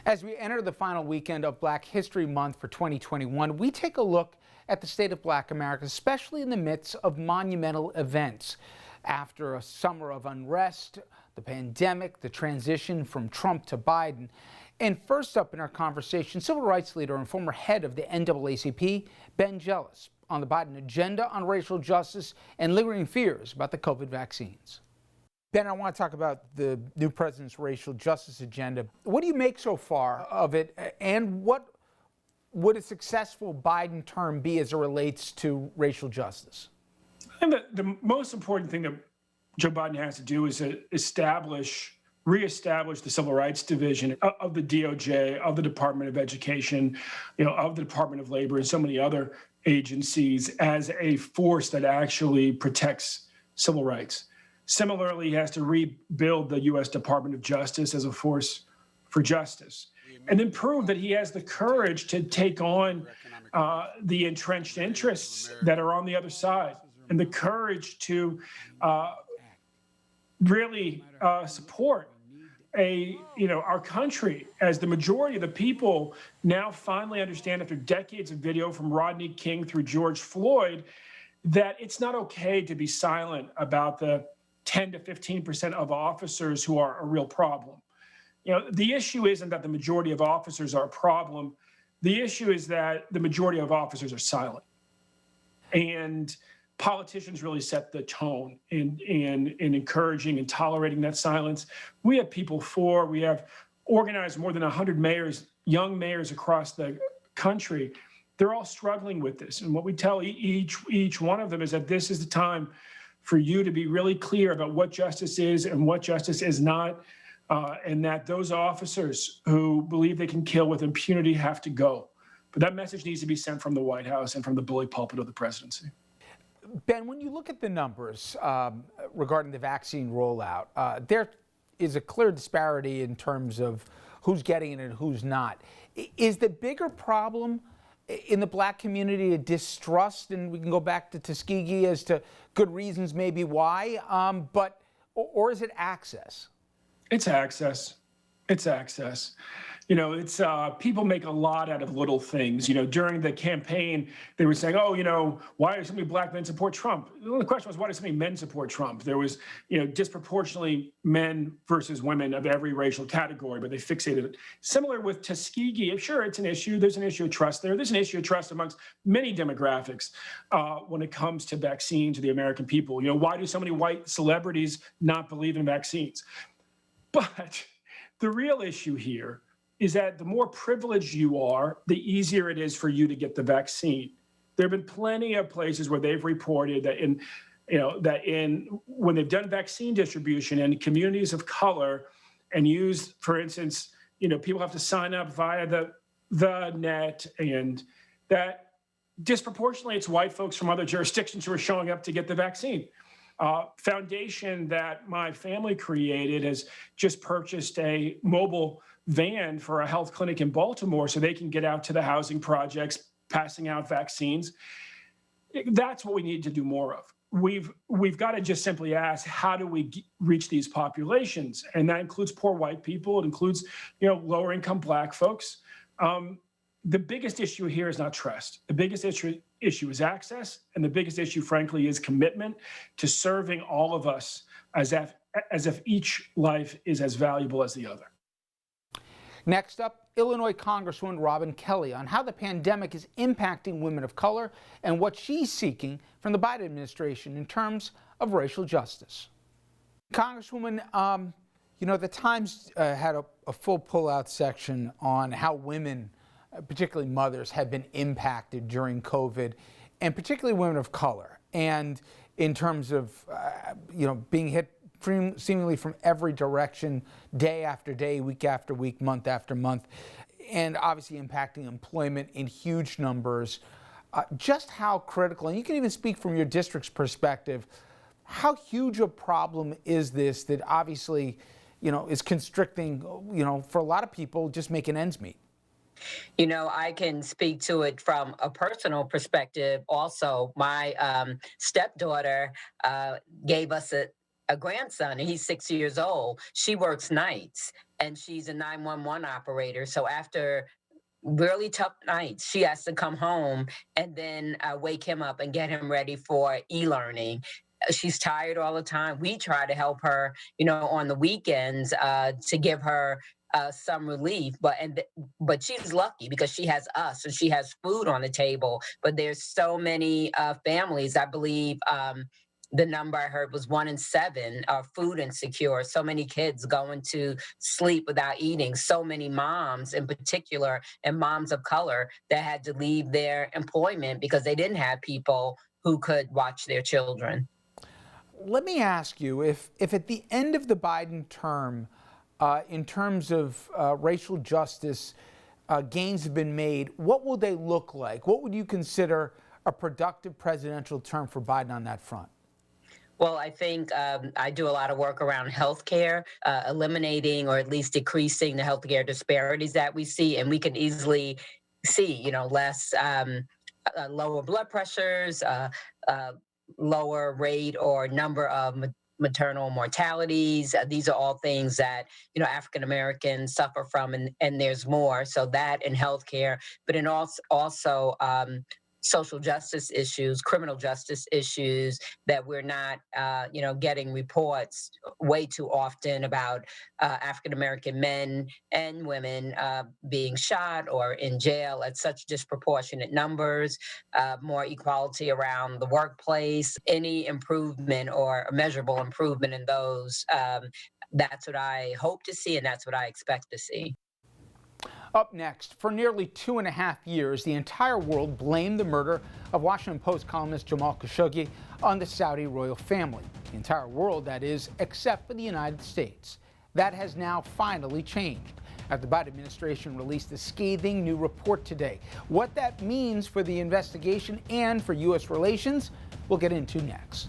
As we enter the final weekend of Black History Month for 2021, we take a look at the state of Black America, especially in the midst of monumental events. After a summer of unrest, the pandemic, the transition from Trump to Biden. And first up in our conversation, civil rights leader and former head of the NAACP, Ben Jealous, on the Biden agenda on racial justice and lingering fears about the COVID vaccines. Ben, I want to talk about the new president's racial justice agenda. What do you make so far of it, and what would a successful Biden term be as it relates to racial justice? I think that the most important thing that Joe Biden has to do is reestablish the Civil Rights Division of the DOJ, of the Department of Education, of the Department of Labor, and so many other agencies as a force that actually protects civil rights. Similarly, he has to rebuild the U.S. Department of Justice as a force for justice, and then prove that he has the courage to take on the entrenched interests that are on the other side, and the courage to really support our country, as the majority of the people now finally understand, after decades of video from Rodney King through George Floyd, that it's not okay to be silent about the 10 to 15% of officers who are a real problem. The issue isn't that the majority of officers are a problem. The issue is that the majority of officers are silent. And politicians really set the tone in encouraging and tolerating that silence. We have we have organized more than 100 mayors, young mayors across the country. They're all struggling with this. And what we tell each one of them is that this is the time for you to be really clear about what justice is and what justice is not, and that those officers who believe they can kill with impunity have to go. But that message needs to be sent from the White House and from the bully pulpit of the presidency. Ben, when you look at the numbers regarding the vaccine rollout, there is a clear disparity in terms of who's getting it and who's not. Is the bigger problem in the Black community a distrust, and we can go back to Tuskegee as to good reasons maybe why, or is it access? It's access. It's access. People make a lot out of little things. During the campaign, they were saying, why do so many Black men support Trump? The question was, why do so many men support Trump? There was, disproportionately men versus women of every racial category, but they fixated it. Similar with Tuskegee, sure, it's an issue. There's an issue of trust there. There's an issue of trust amongst many demographics when it comes to vaccines to the American people. Why do so many white celebrities not believe in vaccines? But the real issue here is that the more privileged you are, the easier it is for you to get the vaccine. There have been plenty of places where they've reported that when they've done vaccine distribution in communities of color and used, for instance, people have to sign up via the net, and that disproportionately it's white folks from other jurisdictions who are showing up to get the vaccine. Foundation that my family created has just purchased a mobile van for a health clinic in Baltimore so they can get out to the housing projects, passing out vaccines. That's what we need to do more of. We've got to just simply ask, how do we reach these populations? And that includes poor white people. It includes, lower income Black folks. The biggest issue here is not trust. The biggest issue is access. And the biggest issue, frankly, is commitment to serving all of us as if each life is as valuable as the other. Next up, Illinois Congresswoman Robin Kelly on how the pandemic is impacting women of color and what she's seeking from the Biden administration in terms of racial justice. Congresswoman, the Times had a full pull-out section on how women, particularly mothers, have been impacted during COVID, and particularly women of color, and in terms of being hit seemingly from every direction, day after day, week after week, month after month, and obviously impacting employment in huge numbers. Just how critical, and you can even speak from your district's perspective, how huge a problem is this that obviously, is constricting, for a lot of people, just making ends meet? I can speak to it from a personal perspective also. My stepdaughter gave us a grandson, and he's 6 years old. She works nights, and she's a 911 operator. So after really tough nights, she has to come home and then wake him up and get him ready for e-learning. She's tired all the time. We try to help her, on the weekends to give her some relief, but she's lucky because she has us and she has food on the table. But there's so many families, I believe. The number I heard was 1 in 7 are food insecure. So many kids going to sleep without eating. So many moms, in particular, and moms of color, that had to leave their employment because they didn't have people who could watch their children. Let me ask you, if at the end of the Biden term, in terms of racial justice, gains have been made, what will they look like? What would you consider a productive presidential term for Biden on that front? Well, I think I do a lot of work around healthcare, eliminating or at least decreasing the healthcare disparities that we see, and we can easily see, less lower blood pressures, lower rate or number of maternal mortalities. These are all things that African Americans suffer from, and there's more. So that in healthcare, but in also social justice issues, criminal justice issues that we're not, getting reports way too often about African American men and women being shot or in jail at such disproportionate numbers. More equality around the workplace, any improvement or measurable improvement in those. That's what I hope to see, and that's what I expect to see. Up next, for nearly 2.5 years, the entire world blamed the murder of Washington Post columnist Jamal Khashoggi on the Saudi royal family. The entire world, that is, except for the United States. That has now finally changed, as the Biden administration released a scathing new report today. What that means for the investigation and for U.S. relations, we'll get into next.